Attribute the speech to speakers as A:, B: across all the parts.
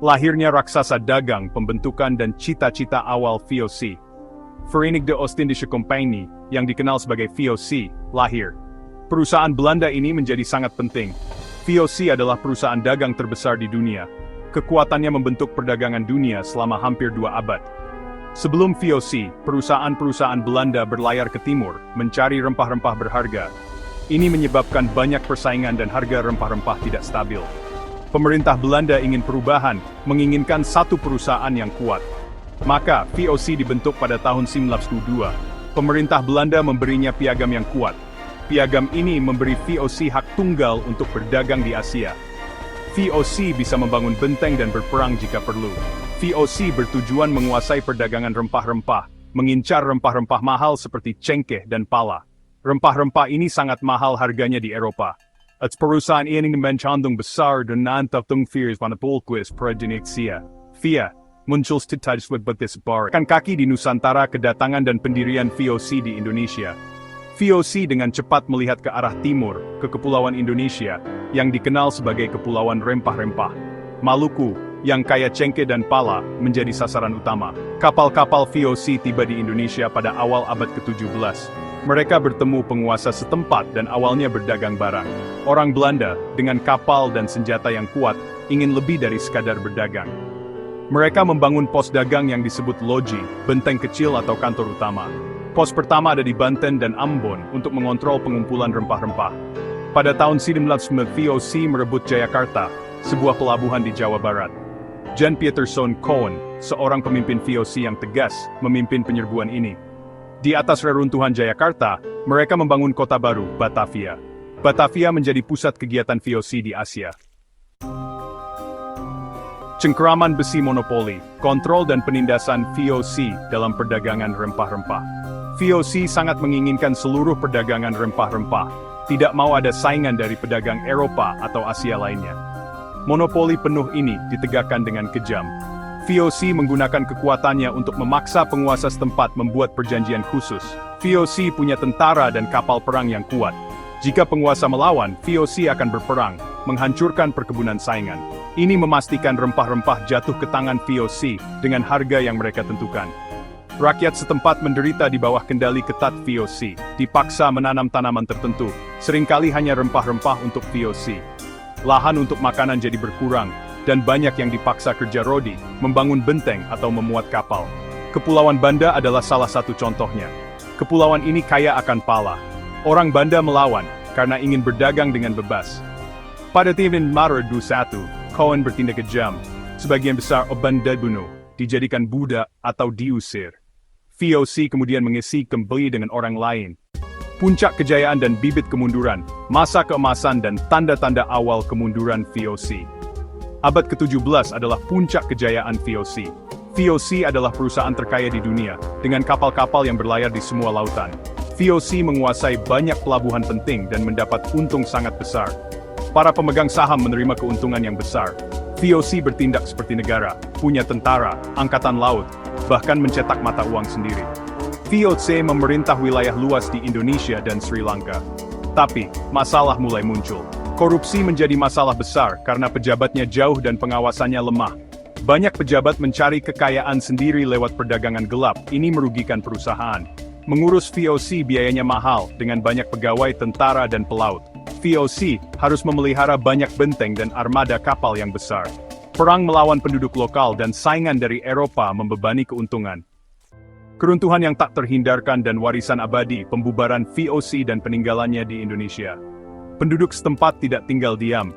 A: Lahirnya raksasa dagang, pembentukan dan cita-cita awal VOC. Verenigde Oostindische Compagnie, yang dikenal sebagai VOC, lahir. Perusahaan Belanda ini menjadi sangat penting. VOC adalah perusahaan dagang terbesar di dunia. Kekuatannya membentuk perdagangan dunia selama hampir 2 abad. Sebelum VOC, perusahaan-perusahaan Belanda berlayar ke timur, mencari rempah-rempah berharga. Ini menyebabkan banyak persaingan dan harga rempah-rempah tidak stabil. Pemerintah Belanda ingin perubahan, menginginkan satu perusahaan yang kuat. Maka, VOC dibentuk pada tahun 1902. Pemerintah Belanda memberinya piagam yang kuat. Piagam ini memberi VOC hak tunggal untuk berdagang di Asia. VOC bisa membangun benteng dan berperang jika perlu. VOC bertujuan menguasai perdagangan rempah-rempah, mengincar rempah-rempah mahal seperti cengkeh dan pala. Rempah-rempah ini sangat mahal harganya di Eropa. At perusahaan ini mencandung besar dan nantatung fears monopolquis projenixia. Via, muncul stitades betis bar. Kan kaki di Nusantara kedatangan dan pendirian VOC di Indonesia. VOC dengan cepat melihat ke arah timur, ke Kepulauan Indonesia, yang dikenal sebagai Kepulauan Rempah-Rempah. Maluku, yang kaya cengkeh dan pala, menjadi sasaran utama. Kapal-kapal VOC tiba di Indonesia pada awal abad ke-17. Mereka bertemu penguasa setempat dan awalnya berdagang barang. Orang Belanda, dengan kapal dan senjata yang kuat, ingin lebih dari sekadar berdagang. Mereka membangun pos dagang yang disebut loji, benteng kecil atau kantor utama. Pos pertama ada di Banten dan Ambon untuk mengontrol pengumpulan rempah-rempah. Pada tahun 1909 VOC merebut Jayakarta, sebuah pelabuhan di Jawa Barat. Jan Pieterszoon Koen, seorang pemimpin VOC yang tegas, memimpin penyerbuan ini. Di atas reruntuhan Jayakarta, mereka membangun kota baru, Batavia. Batavia menjadi pusat kegiatan VOC di Asia. Cengkeraman besi monopoli, kontrol dan penindasan VOC dalam perdagangan rempah-rempah. VOC sangat menginginkan seluruh perdagangan rempah-rempah, tidak mau ada saingan dari pedagang Eropa atau Asia lainnya. Monopoli penuh ini ditegakkan dengan kejam. VOC menggunakan kekuatannya untuk memaksa penguasa setempat membuat perjanjian khusus. VOC punya tentara dan kapal perang yang kuat. Jika penguasa melawan, VOC akan berperang, menghancurkan perkebunan saingan. Ini memastikan rempah-rempah jatuh ke tangan VOC dengan harga yang mereka tentukan. Rakyat setempat menderita di bawah kendali ketat VOC, dipaksa menanam tanaman tertentu, seringkali hanya rempah-rempah untuk VOC. Lahan untuk makanan jadi berkurang, dan banyak yang dipaksa kerja rodi, membangun benteng atau memuat kapal. Kepulauan Banda adalah salah satu contohnya. Kepulauan ini kaya akan pala. Orang Banda melawan, karena ingin berdagang dengan bebas. Pada tahun Maret 21, Koen bertindak kejam. Sebagian besar Banda bunuh, dijadikan budak atau diusir. VOC kemudian mengisi kembali dengan orang lain. Puncak kejayaan dan bibit kemunduran, masa keemasan dan tanda-tanda awal kemunduran VOC. Abad ke-17 adalah puncak kejayaan VOC. VOC adalah perusahaan terkaya di dunia, dengan kapal-kapal yang berlayar di semua lautan. VOC menguasai banyak pelabuhan penting dan mendapat untung sangat besar. Para pemegang saham menerima keuntungan yang besar. VOC bertindak seperti negara, punya tentara, angkatan laut, bahkan mencetak mata uang sendiri. VOC memerintah wilayah luas di Indonesia dan Sri Lanka. Tapi, masalah mulai muncul. Korupsi menjadi masalah besar karena pejabatnya jauh dan pengawasannya lemah. Banyak pejabat mencari kekayaan sendiri lewat perdagangan gelap, ini merugikan perusahaan. Mengurus VOC biayanya mahal, dengan banyak pegawai tentara dan pelaut. VOC harus memelihara banyak benteng dan armada kapal yang besar. Perang melawan penduduk lokal dan saingan dari Eropa membebani keuntungan. Keruntuhan yang tak terhindarkan dan warisan abadi, pembubaran VOC dan peninggalannya di Indonesia. Penduduk setempat tidak tinggal diam.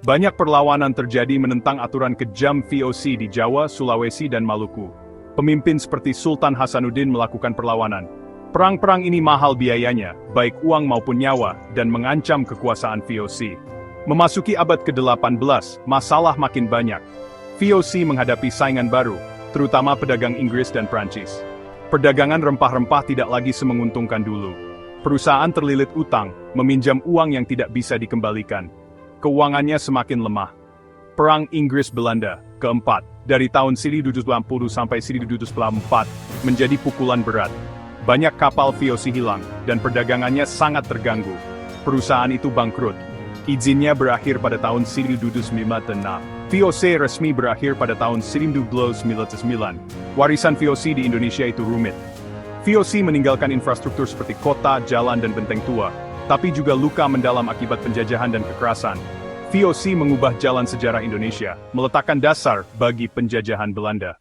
A: Banyak perlawanan terjadi menentang aturan kejam VOC di Jawa, Sulawesi dan Maluku. Pemimpin seperti Sultan Hasanuddin melakukan perlawanan. Perang-perang ini mahal biayanya, baik uang maupun nyawa, dan mengancam kekuasaan VOC. Memasuki abad ke-18, masalah makin banyak. VOC menghadapi saingan baru, terutama pedagang Inggris dan Prancis. Perdagangan rempah-rempah tidak lagi semenguntungkan dulu. Perusahaan terlilit utang, meminjam uang yang tidak bisa dikembalikan. Keuangannya semakin lemah. Perang Inggris-Belanda, keempat, dari tahun 1790 sampai 1794, menjadi pukulan berat. Banyak kapal VOC hilang, dan perdagangannya sangat terganggu. Perusahaan itu bangkrut. Izinnya berakhir pada tahun 1796. VOC resmi berakhir pada tahun 1999. Warisan VOC di Indonesia itu rumit. VOC meninggalkan infrastruktur seperti kota, jalan, dan benteng tua, tapi juga luka mendalam akibat penjajahan dan kekerasan. VOC mengubah jalan sejarah Indonesia, meletakkan dasar bagi penjajahan Belanda.